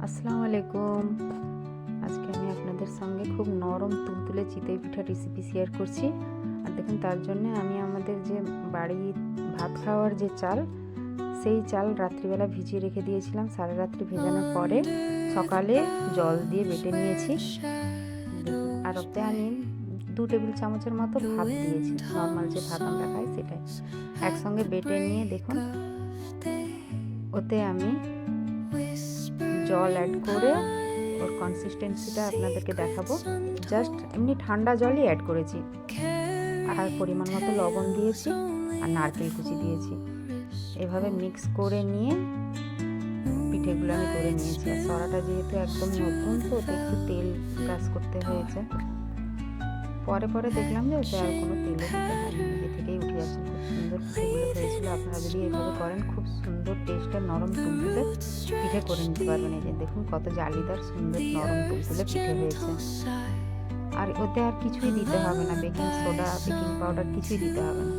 আসসালামু আলাইকুম। আজকে আমি আপনাদের সঙ্গে খুব নরম তুলতুলে চিতই পিঠা রেসিপি শেয়ার করছি। আর দেখুন, তার জন্য আমি আমাদের যে বাড়ির ভাত খাওয়ার যে চাল, সেই চাল রাত্রিবেলা ভিজিয়ে রেখে দিয়েছিলাম। সারা রাত্রি ভেজানোর পরে সকালে জল দিয়ে বেটে নিয়েছি। দেখুন, আর ওতে আমি 2 টেবিল চামচের মতো ভাত দিয়েছি, নর্মাল যে ভাত আমরা খাই সেটাই। একসঙ্গে বেটে নিয়ে দেখুন, ওতে আমি জল অ্যাড করে ওর কনসিস্টেন্সিটা আপনাদেরকে দেখাবো। জাস্ট এমনি ঠান্ডা জলই অ্যাড করেছি, আর পরিমাণ মতো লবণ দিয়েছি, আর নারকেল কুচি দিয়েছি। এভাবে মিক্স করে নিয়ে পিঠেগুলো আমি করে নিয়েছি। আর সরাটা যেহেতু একদম নতুন, তো ওতে একটু তেল ব্রাশ করতে হয়েছে। পরে দেখলাম যে ওতে আর কোনো তেলও দিতে হয়নি, নিজে থেকেই উঠে যাচ্ছে। খুব সুন্দর পিঠেগুলো হয়েছিল। আপনারা যদি এইভাবে করেন, খুব সুন্দর টেস্টের নরম তুলতুলে পিঠে করে নিতে পারবেন। এই যে দেখুন, কত জালিদার সুন্দর নরম তুলতুলে পিঠে হয়েছে। আর ওতে আর কিছুই দিতে হবে না, বেকিং সোডা, বেকিং পাউডার কিছুই দিতে হবে না।